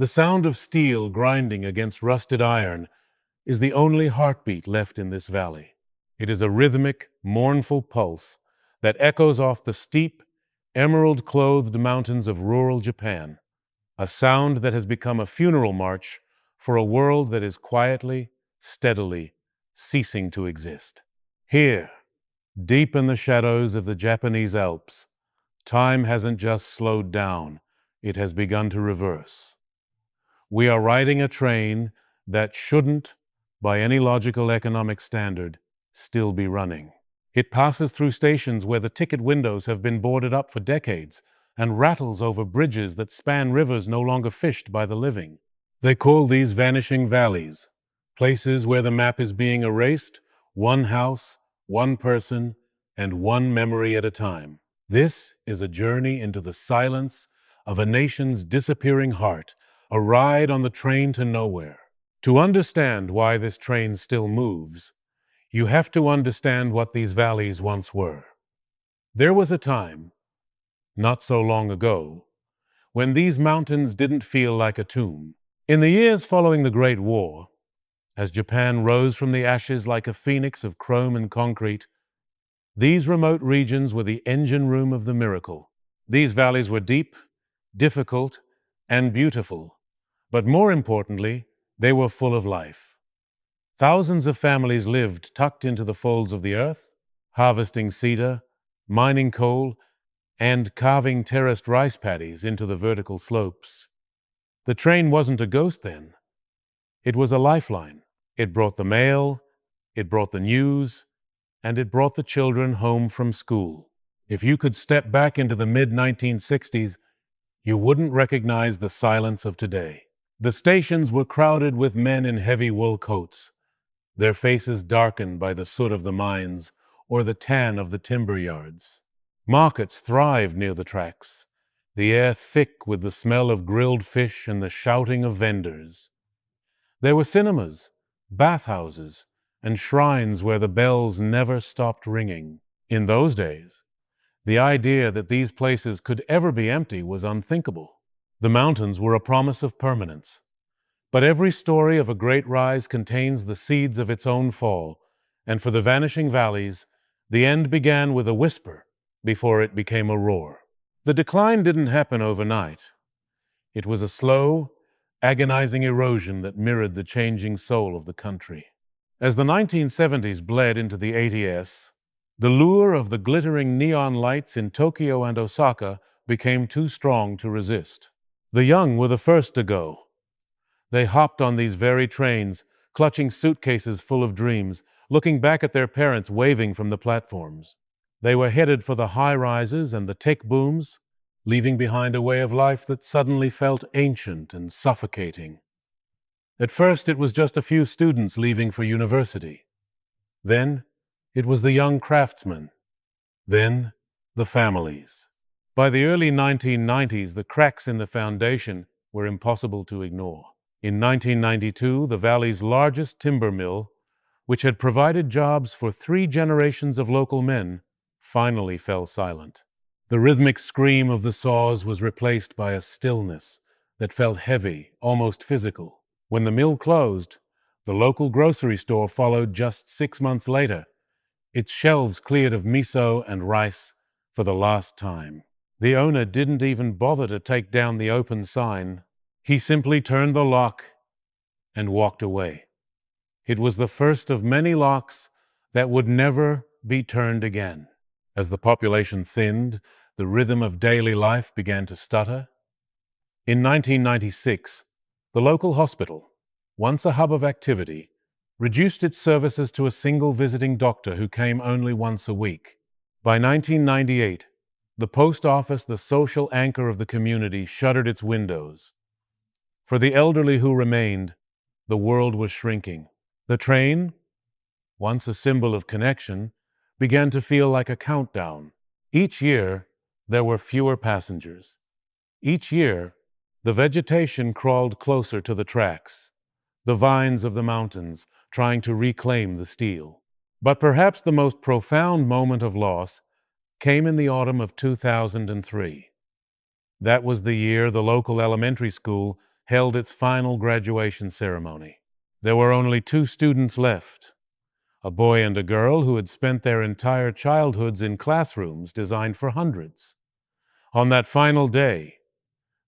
The sound of steel grinding against rusted iron is the only heartbeat left in this valley. It is a rhythmic, mournful pulse that echoes off the steep, emerald-clothed mountains of rural Japan, a sound that has become a funeral march for a world that is quietly, steadily ceasing to exist. Here, deep in the shadows of the Japanese Alps, time hasn't just slowed down, it has begun to reverse. We are riding a train that shouldn't, by any logical economic standard, still be running. It passes through stations where the ticket windows have been boarded up for decades and rattles over bridges that span rivers no longer fished by the living. They call these vanishing valleys, places where the map is being erased, one house, one person, and one memory at a time. This is a journey into the silence of a nation's disappearing heart, a ride on the train to nowhere. To understand why this train still moves, you have to understand what these valleys once were. There was a time, not so long ago, when these mountains didn't feel like a tomb. In the years following the Great War, as Japan rose from the ashes like a phoenix of chrome and concrete, these remote regions were the engine room of the miracle. These valleys were deep, difficult, and beautiful, but more importantly, they were full of life. Thousands of families lived tucked into the folds of the earth, harvesting cedar, mining coal, and carving terraced rice paddies into the vertical slopes. The train wasn't a ghost then. It was a lifeline. It brought the mail, it brought the news, and it brought the children home from school. If you could step back into the mid-1960s, you wouldn't recognize the silence of today. The stations were crowded with men in heavy wool coats, their faces darkened by the soot of the mines or the tan of the timber yards. Markets thrived near the tracks, the air thick with the smell of grilled fish and the shouting of vendors. There were cinemas, bathhouses, and shrines where the bells never stopped ringing. In those days, the idea that these places could ever be empty was unthinkable. The mountains were a promise of permanence. But every story of a great rise contains the seeds of its own fall, and for the vanishing valleys, the end began with a whisper before it became a roar. The decline didn't happen overnight. It was a slow, agonizing erosion that mirrored the changing soul of the country. As the 1970s bled into the 80s, the lure of the glittering neon lights in Tokyo and Osaka became too strong to resist. The young were the first to go. They hopped on these very trains, clutching suitcases full of dreams, looking back at their parents waving from the platforms. They were headed for the high-rises and the tech booms, leaving behind a way of life that suddenly felt ancient and suffocating. At first, it was just a few students leaving for university. Then, it was the young craftsmen. Then, the families. By the early 1990s, the cracks in the foundation were impossible to ignore. In 1992, the valley's largest timber mill, which had provided jobs for 3 generations of local men, finally fell silent. The rhythmic scream of the saws was replaced by a stillness that felt heavy, almost physical. When the mill closed, the local grocery store followed just 6 months later, its shelves cleared of miso and rice for the last time. The owner didn't even bother to take down the open sign. He simply turned the lock and walked away. It was the first of many locks that would never be turned again. As the population thinned, the rhythm of daily life began to stutter. In 1996, the local hospital, once a hub of activity, reduced its services to a single visiting doctor who came only once a week. By 1998, the post office, the social anchor of the community, shuttered its windows. For the elderly who remained, the world was shrinking. The train, once a symbol of connection, began to feel like a countdown. Each year, there were fewer passengers. Each year, the vegetation crawled closer to the tracks, the vines of the mountains trying to reclaim the steel. But perhaps the most profound moment of loss came in the autumn of 2003. That was the year the local elementary school held its final graduation ceremony. There were only two students left, a boy and a girl who had spent their entire childhoods in classrooms designed for hundreds. On that final day,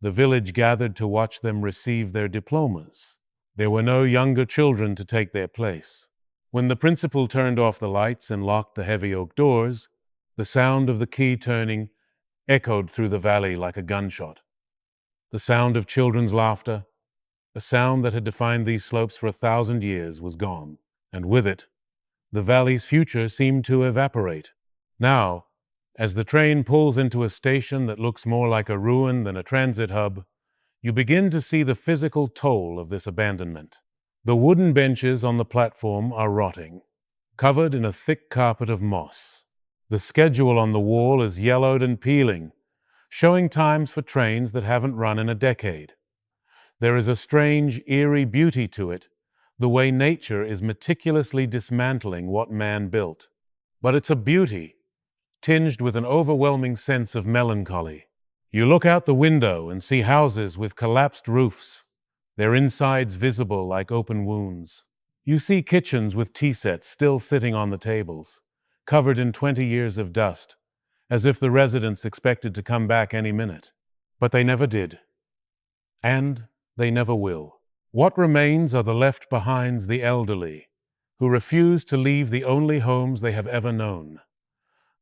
the village gathered to watch them receive their diplomas. There were no younger children to take their place. When the principal turned off the lights and locked the heavy oak doors, the sound of the key turning echoed through the valley like a gunshot. The sound of children's laughter, a sound that had defined these slopes for 1,000 years, was gone, and with it, the valley's future seemed to evaporate. Now, as the train pulls into a station that looks more like a ruin than a transit hub, you begin to see the physical toll of this abandonment. The wooden benches on the platform are rotting, covered in a thick carpet of moss. The schedule on the wall is yellowed and peeling, showing times for trains that haven't run in a decade. There is a strange, eerie beauty to it, the way nature is meticulously dismantling what man built. But it's a beauty tinged with an overwhelming sense of melancholy. You look out the window and see houses with collapsed roofs, their insides visible like open wounds. You see kitchens with tea sets still sitting on the tables, covered in 20 years of dust, as if the residents expected to come back any minute. But they never did. And they never will. What remains are the left-behinds, the elderly, who refuse to leave the only homes they have ever known.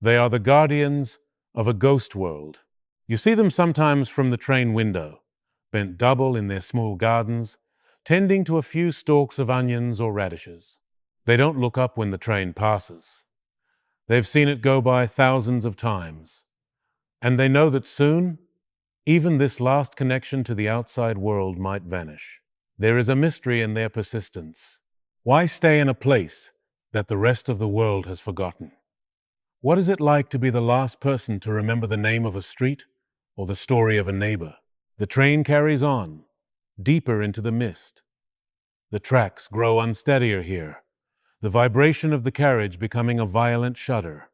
They are the guardians of a ghost world. You see them sometimes from the train window, bent double in their small gardens, tending to a few stalks of onions or radishes. They don't look up when the train passes. They've seen it go by thousands of times, and they know that soon, even this last connection to the outside world might vanish. There is a mystery in their persistence. Why stay in a place that the rest of the world has forgotten? What is it like to be the last person to remember the name of a street or the story of a neighbor? The train carries on, deeper into the mist. The tracks grow unsteadier here, the vibration of the carriage becoming a violent shudder.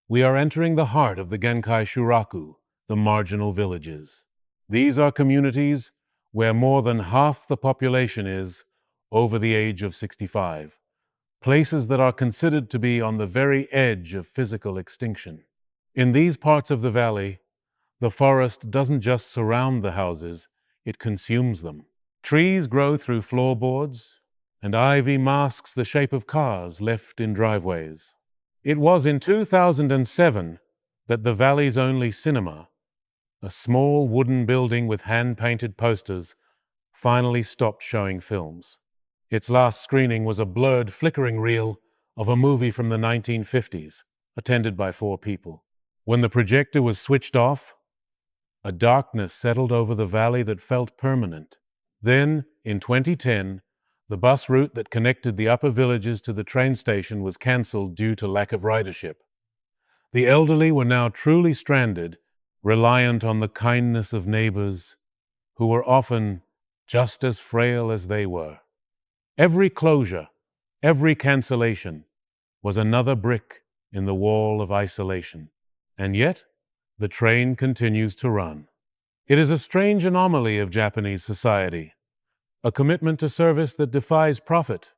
We are entering the heart of the Genkai Shuraku, the marginal villages. These are communities where more than half the population is over the age of 65, places that are considered to be on the very edge of physical extinction. In these parts of the valley, the forest doesn't just surround the houses, it consumes them. Trees grow through floorboards, and ivy masks the shape of cars left in driveways. It was in 2007 that the valley's only cinema, a small wooden building with hand-painted posters, finally stopped showing films. Its last screening was a blurred, flickering reel of a movie from the 1950s, attended by 4 people. When the projector was switched off, a darkness settled over the valley that felt permanent. Then, in 2010, the bus route that connected the upper villages to the train station was cancelled due to lack of ridership. The elderly were now truly stranded, reliant on the kindness of neighbors who were often just as frail as they were. Every closure, every cancellation was another brick in the wall of isolation. And yet, the train continues to run. It is a strange anomaly of Japanese society, a commitment to service that defies profit.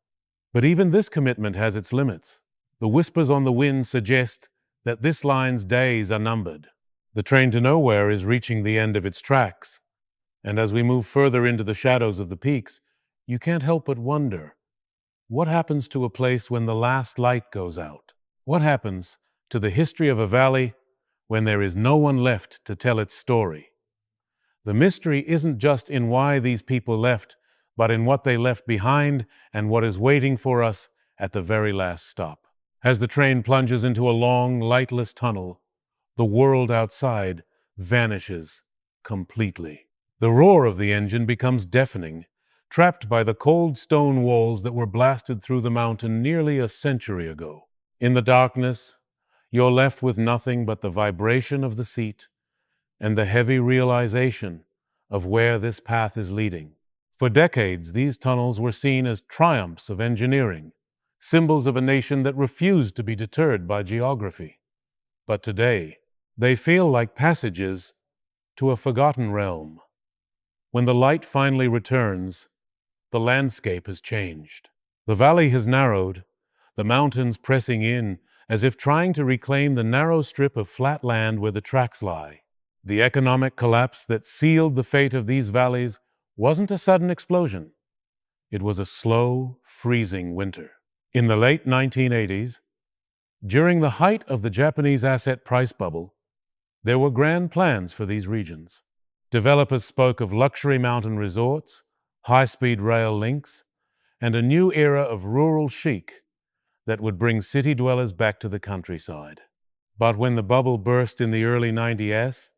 But even this commitment has its limits. The whispers on the wind suggest that this line's days are numbered. The train to nowhere is reaching the end of its tracks, and as we move further into the shadows of the peaks, you can't help but wonder, what happens to a place when the last light goes out? What happens to the history of a valley when there is no one left to tell its story? The mystery isn't just in why these people left, but in what they left behind and what is waiting for us at the very last stop. As the train plunges into a long, lightless tunnel, the world outside vanishes completely. The roar of the engine becomes deafening, trapped by the cold stone walls that were blasted through the mountain nearly a century ago. In the darkness, you're left with nothing but the vibration of the seat and the heavy realization of where this path is leading. For decades, these tunnels were seen as triumphs of engineering, symbols of a nation that refused to be deterred by geography. But today, they feel like passages to a forgotten realm. When the light finally returns, the landscape has changed. The valley has narrowed, the mountains pressing in as if trying to reclaim the narrow strip of flat land where the tracks lie. The economic collapse that sealed the fate of these valleys wasn't a sudden explosion. It was a slow, freezing winter. In the late 1980s, during the height of the Japanese asset price bubble, there were grand plans for these regions. Developers spoke of luxury mountain resorts, high-speed rail links, and a new era of rural chic that would bring city dwellers back to the countryside. But when the bubble burst in the early 90s,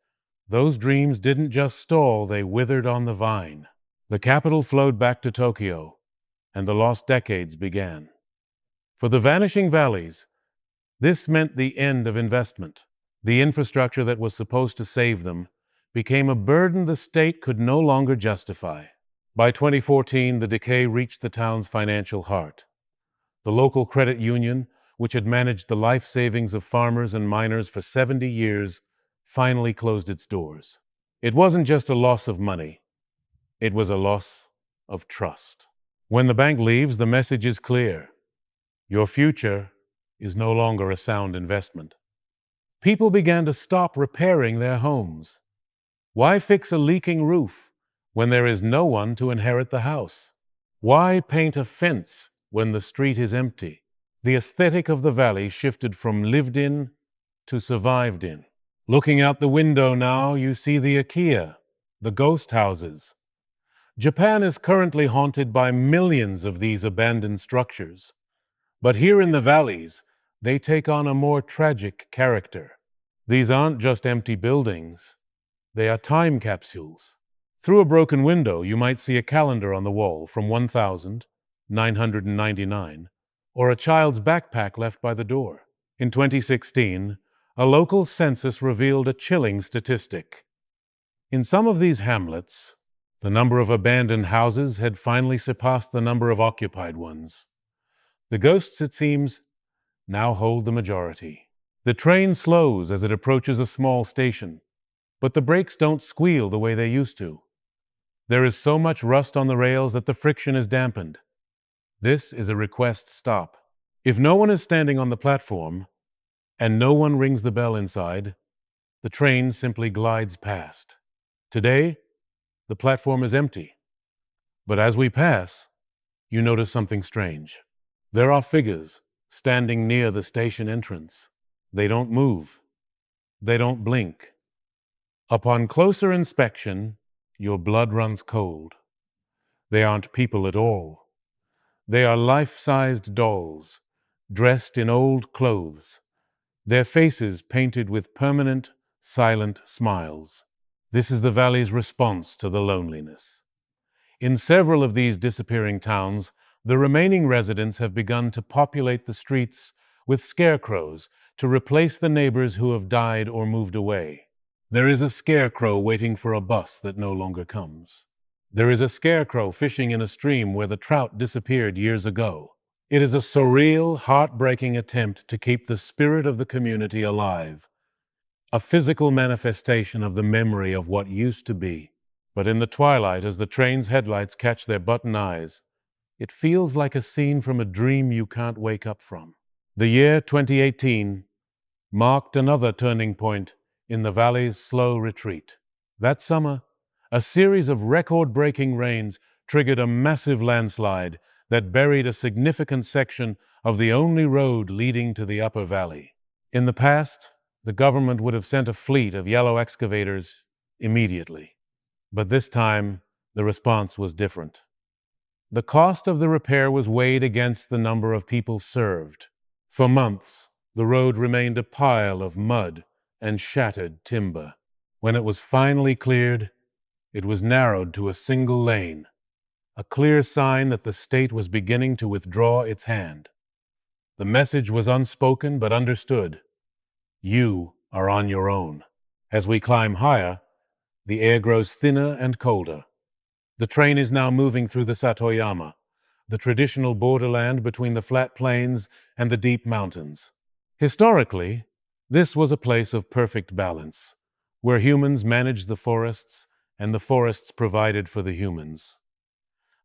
those dreams didn't just stall, they withered on the vine. The capital flowed back to Tokyo, and the lost decades began. For the vanishing valleys, this meant the end of investment. The infrastructure that was supposed to save them became a burden the state could no longer justify. By 2014, the decay reached the town's financial heart. The local credit union, which had managed the life savings of farmers and miners for 70 years, finally closed its doors. It wasn't just a loss of money, it was a loss of trust. When the bank leaves, the message is clear. Your future is no longer a sound investment. People began to stop repairing their homes. Why fix a leaking roof when there is no one to inherit the house? Why paint a fence when the street is empty? The aesthetic of the valley shifted from lived in to survived in. Looking out the window now, you see the IKEA, the ghost houses. Japan is currently haunted by millions of these abandoned structures. But here in the valleys, they take on a more tragic character. These aren't just empty buildings. They are time capsules. Through a broken window, you might see a calendar on the wall from 1999, or a child's backpack left by the door. In 2016, a local census revealed a chilling statistic. In some of these hamlets, the number of abandoned houses had finally surpassed the number of occupied ones. The ghosts, it seems, now hold the majority. The train slows as it approaches a small station, but the brakes don't squeal the way they used to. There is so much rust on the rails that the friction is dampened. This is a request stop. If no one is standing on the platform, and no one rings the bell inside, the train simply glides past. Today, the platform is empty. But as we pass, you notice something strange. There are figures standing near the station entrance. They don't move. They don't blink. Upon closer inspection, your blood runs cold. They aren't people at all. They are life-sized dolls, dressed in old clothes, their faces painted with permanent, silent smiles. This is the valley's response to the loneliness. In several of these disappearing towns, the remaining residents have begun to populate the streets with scarecrows to replace the neighbors who have died or moved away. There is a scarecrow waiting for a bus that no longer comes. There is a scarecrow fishing in a stream where the trout disappeared years ago. It is a surreal, heartbreaking attempt to keep the spirit of the community alive, a physical manifestation of the memory of what used to be. But in the twilight, as the train's headlights catch their button eyes, it feels like a scene from a dream you can't wake up from. The year 2018 marked another turning point in the valley's slow retreat. That summer, a series of record-breaking rains triggered a massive landslide that buried a significant section of the only road leading to the upper valley. In the past, the government would have sent a fleet of yellow excavators immediately. But this time, the response was different. The cost of the repair was weighed against the number of people served. For months, the road remained a pile of mud and shattered timber. When it was finally cleared, it was narrowed to a single lane, a clear sign that the state was beginning to withdraw its hand. The message was unspoken but understood. You are on your own. As we climb higher, the air grows thinner and colder. The train is now moving through the Satoyama, the traditional borderland between the flat plains and the deep mountains. Historically, this was a place of perfect balance, where humans managed the forests and the forests provided for the humans.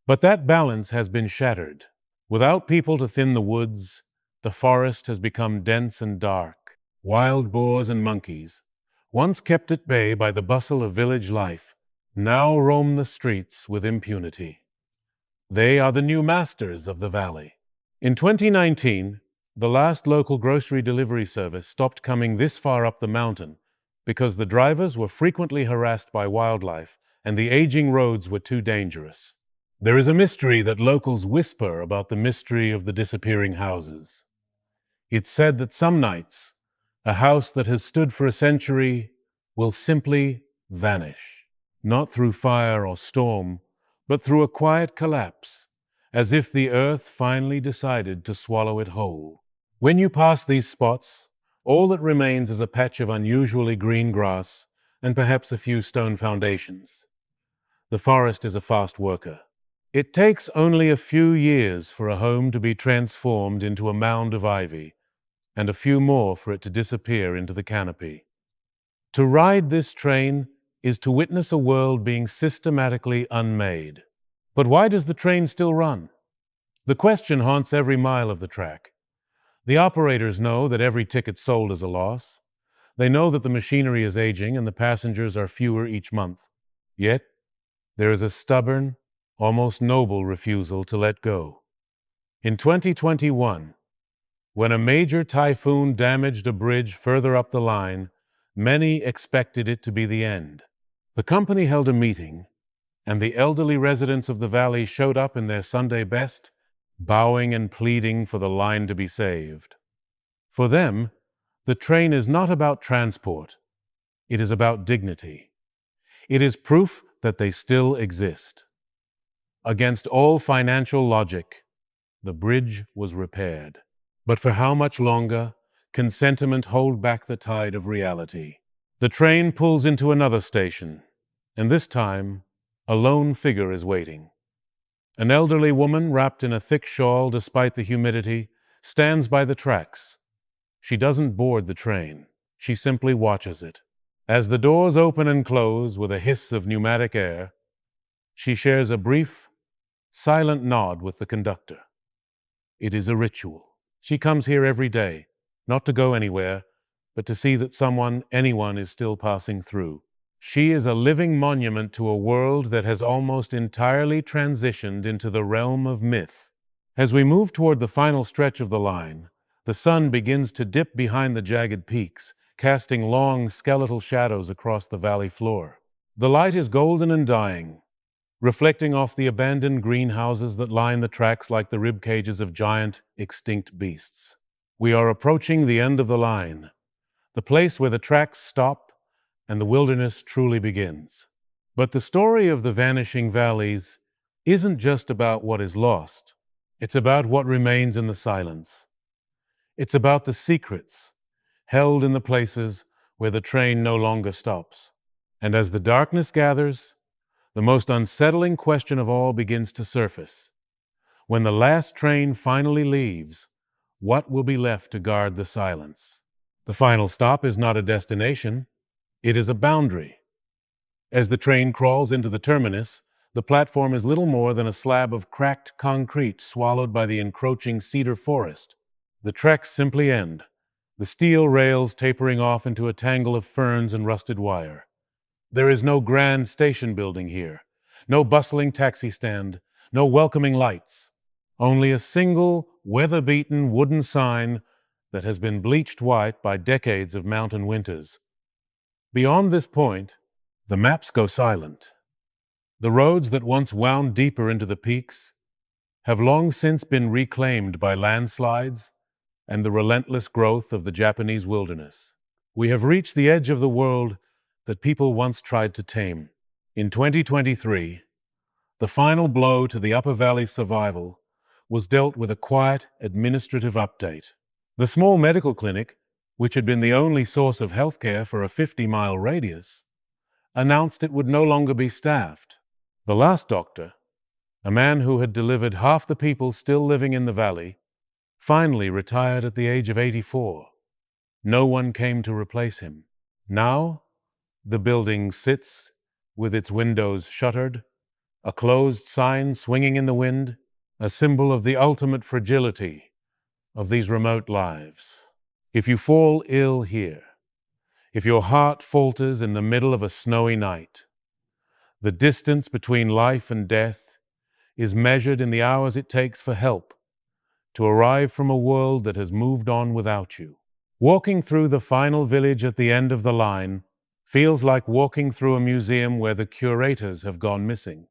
But that balance has been shattered. Without people to thin the woods, the forest has become dense and dark. Wild boars and monkeys, once kept at bay by the bustle of village life, now roam the streets with impunity. They are the new masters of the valley. In 2019, the last local grocery delivery service stopped coming this far up the mountain because the drivers were frequently harassed by wildlife and the aging roads were too dangerous. There is a mystery that locals whisper about the mystery of the disappearing houses. It's said that some nights, a house that has stood for a century will simply vanish, not through fire or storm, but through a quiet collapse, as if the earth finally decided to swallow it whole. When you pass these spots, all that remains is a patch of unusually green grass and perhaps a few stone foundations. The forest is a fast worker. It takes only a few years for a home to be transformed into a mound of ivy, and a few more for it to disappear into the canopy. To ride this train is to witness a world being systematically unmade. But why does the train still run? The question haunts every mile of the track. The operators know that every ticket sold is a loss. They know that the machinery is aging and the passengers are fewer each month. Yet, there is a stubborn, almost noble refusal to let go. In 2021, when a major typhoon damaged a bridge further up the line, many expected it to be the end. The company held a meeting, and the elderly residents of the valley showed up in their Sunday best, bowing and pleading for the line to be saved. For them, the train is not about transport. It is about dignity. It is proof that they still exist. Against all financial logic, the bridge was repaired. But for how much longer can sentiment hold back the tide of reality? The train pulls into another station, and this time, a lone figure is waiting. An elderly woman, wrapped in a thick shawl despite the humidity, stands by the tracks. She doesn't board the train. She simply watches it. As the doors open and close with a hiss of pneumatic air, she shares a brief, silent nod with the conductor. It is a ritual. She comes here every day, not to go anywhere, but to see that anyone is still passing through. She is a living monument to a world that has almost entirely transitioned into the realm of myth. As we move toward the final stretch of the line, the sun begins to dip behind the jagged peaks, casting long skeletal shadows across the valley floor. The light is golden and dying, reflecting off the abandoned greenhouses that line the tracks like the rib cages of giant, extinct beasts. We are approaching the end of the line, the place where the tracks stop and the wilderness truly begins. But the story of the vanishing valleys isn't just about what is lost. It's about what remains in the silence. It's about the secrets held in the places where the train no longer stops. And as the darkness gathers, the most unsettling question of all begins to surface. When the last train finally leaves, what will be left to guard the silence? The final stop is not a destination, it is a boundary. As the train crawls into the terminus, the platform is little more than a slab of cracked concrete swallowed by the encroaching cedar forest. The tracks simply end, the steel rails tapering off into a tangle of ferns and rusted wire. There is no grand station building here, no bustling taxi stand, no welcoming lights. Only a single, weather-beaten wooden sign that has been bleached white by decades of mountain winters. Beyond this point, the maps go silent. The roads that once wound deeper into the peaks have long since been reclaimed by landslides and the relentless growth of the Japanese wilderness. We have reached the edge of the world that people once tried to tame. In 2023, the final blow to the Upper Valley's survival was dealt with a quiet administrative update. The small medical clinic, which had been the only source of healthcare for a 50-mile radius, announced it would no longer be staffed. The last doctor, a man who had delivered half the people still living in the valley, finally retired at the age of 84. No one came to replace him. Now, the building sits with its windows shuttered, a closed sign swinging in the wind, a symbol of the ultimate fragility of these remote lives. If you fall ill here, if your heart falters in the middle of a snowy night, the distance between life and death is measured in the hours it takes for help to arrive from a world that has moved on without you. Walking through the final village at the end of the line feels like walking through a museum where the curators have gone missing.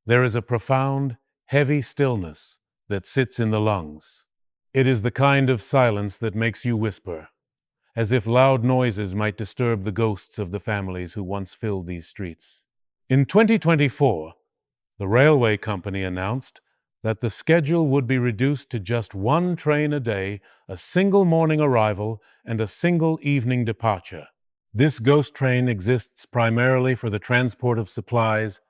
There is a profound, heavy stillness that sits in the lungs. It is the kind of silence that makes you whisper, as if loud noises might disturb the ghosts of the families who once filled these streets. In 2024, the railway company announced that the schedule would be reduced to just one train a day, a single morning arrival, and a single evening departure. This ghost train exists primarily for the transport of supplies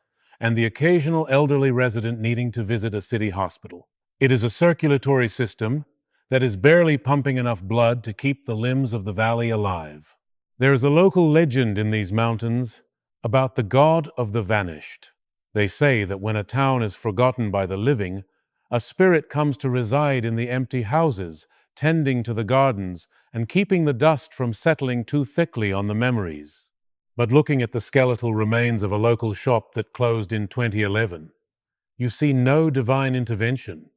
and the occasional elderly resident needing to visit a city hospital. It is a circulatory system that is barely pumping enough blood to keep the limbs of the valley alive. There is a local legend in these mountains about the god of the vanished. They say that when a town is forgotten by the living, a spirit comes to reside in the empty houses, tending to the gardens and keeping the dust from settling too thickly on the memories. But looking at the skeletal remains of a local shop that closed in 2011, you see no divine intervention.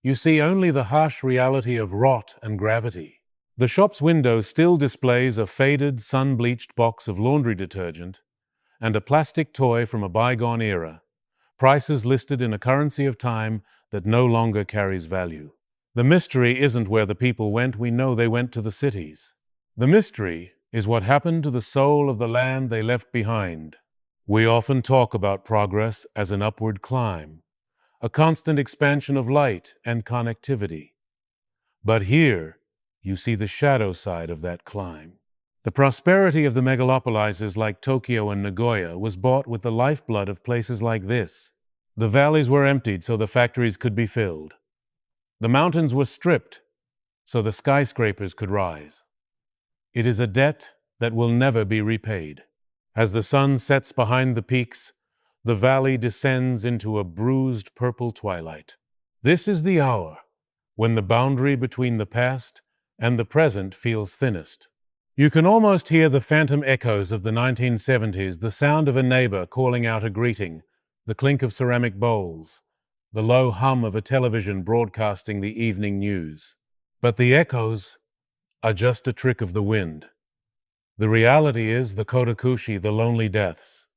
You see only the harsh reality of rot and gravity. The shop's window still displays a faded, sun-bleached box of laundry detergent and a plastic toy from a bygone era, prices listed in a currency of time that no longer carries value. The mystery isn't where the people went, we know they went to the cities. The mystery is what happened to the soul of the land they left behind. We often talk about progress as an upward climb, a constant expansion of light and connectivity. But here, you see the shadow side of that climb. The prosperity of the megalopolises like Tokyo and Nagoya was bought with the lifeblood of places like this. The valleys were emptied so the factories could be filled. The mountains were stripped so the skyscrapers could rise. It is a debt that will never be repaid. As the sun sets behind the peaks, the valley descends into a bruised purple twilight. This is the hour when the boundary between the past and the present feels thinnest. You can almost hear the phantom echoes of the 1970s, the sound of a neighbor calling out a greeting, the clink of ceramic bowls, the low hum of a television broadcasting the evening news. But the echoes are just a trick of the wind. The reality is the kodakushi, the lonely deaths.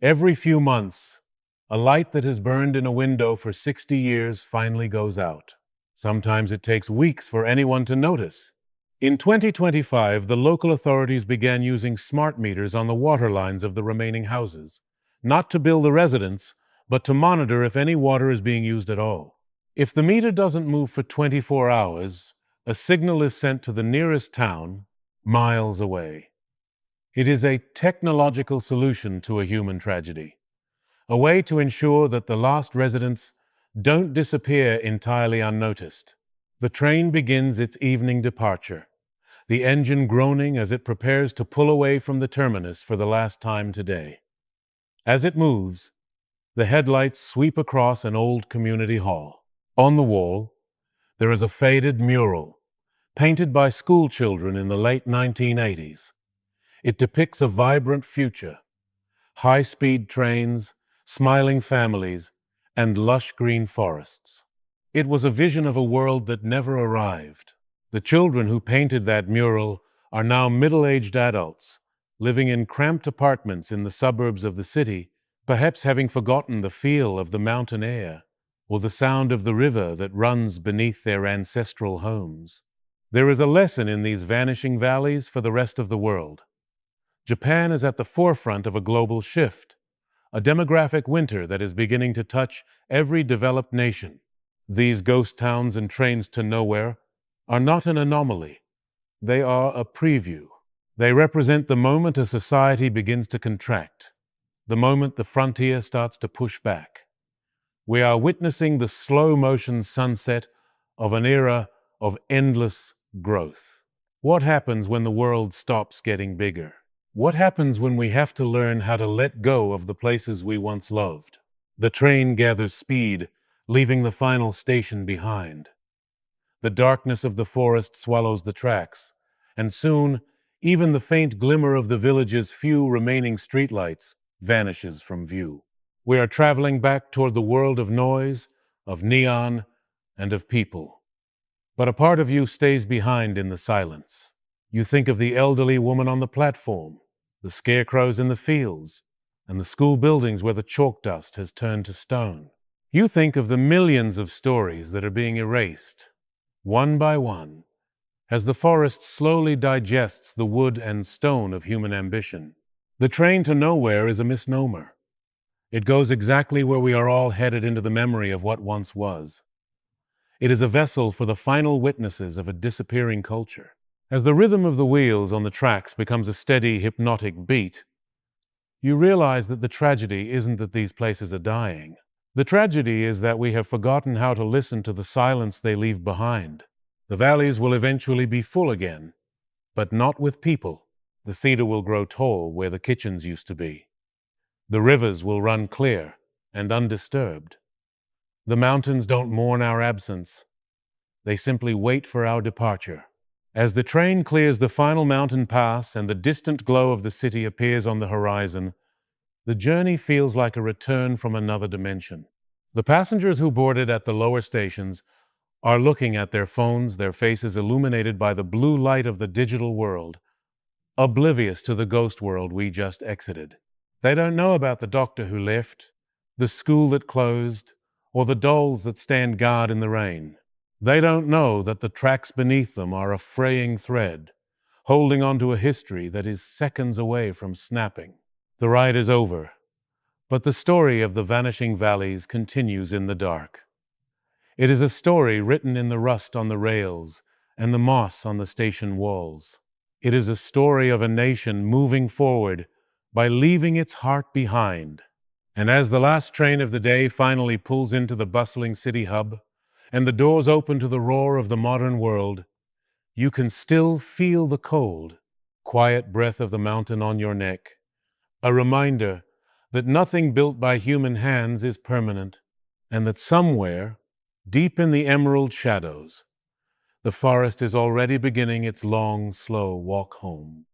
Every few months, a light that has burned in a window for 60 years finally goes out. Sometimes it takes weeks for anyone to notice. In 2025, the local authorities began using smart meters on the water lines of the remaining houses, not to bill the residents, but to monitor if any water is being used at all. If the meter doesn't move for 24 hours, a signal is sent to the nearest town, miles away. It is a technological solution to a human tragedy, a way to ensure that the last residents don't disappear entirely unnoticed. The train begins its evening departure, the engine groaning as it prepares to pull away from the terminus for the last time today. As it moves, the headlights sweep across an old community hall. On the wall, there is a faded mural, painted by school children in the late 1980s. It depicts a vibrant future, high-speed trains, smiling families, and lush green forests. It was a vision of a world that never arrived. The children who painted that mural are now middle-aged adults, living in cramped apartments in the suburbs of the city, perhaps having forgotten the feel of the mountain air or the sound of the river that runs beneath their ancestral homes. There is a lesson in these vanishing valleys for the rest of the world. Japan is at the forefront of a global shift, a demographic winter that is beginning to touch every developed nation. These ghost towns and trains to nowhere are not an anomaly. They are a preview. They represent the moment a society begins to contract, the moment the frontier starts to push back. We are witnessing the slow-motion sunset of an era of endless growth. What happens when the world stops getting bigger? What happens when we have to learn how to let go of the places we once loved? The train gathers speed, leaving the final station behind. The darkness of the forest swallows the tracks, and soon, even the faint glimmer of the village's few remaining streetlights vanishes from view. We are traveling back toward the world of noise, of neon, and of people. But a part of you stays behind in the silence. You think of the elderly woman on the platform, the scarecrows in the fields, and the school buildings where the chalk dust has turned to stone. You think of the millions of stories that are being erased, one by one, as the forest slowly digests the wood and stone of human ambition. The train to nowhere is a misnomer. It goes exactly where we are all headed, into the memory of what once was. It is a vessel for the final witnesses of a disappearing culture. As the rhythm of the wheels on the tracks becomes a steady, hypnotic beat, you realize that the tragedy isn't that these places are dying. The tragedy is that we have forgotten how to listen to the silence they leave behind. The valleys will eventually be full again, but not with people. The cedar will grow tall where the kitchens used to be. The rivers will run clear and undisturbed. The mountains don't mourn our absence. They simply wait for our departure. As the train clears the final mountain pass and the distant glow of the city appears on the horizon, the journey feels like a return from another dimension. The passengers who boarded at the lower stations are looking at their phones, their faces illuminated by the blue light of the digital world, oblivious to the ghost world we just exited. They don't know about the doctor who left, the school that closed, or the dolls that stand guard in the rain. They don't know that the tracks beneath them are a fraying thread, holding on to a history that is seconds away from snapping. The ride is over, but the story of the vanishing valleys continues in the dark. It is a story written in the rust on the rails and the moss on the station walls. It is a story of a nation moving forward by leaving its heart behind. And as the last train of the day finally pulls into the bustling city hub, and the doors open to the roar of the modern world, you can still feel the cold, quiet breath of the mountain on your neck, a reminder that nothing built by human hands is permanent, and that somewhere, deep in the emerald shadows, the forest is already beginning its long, slow walk home.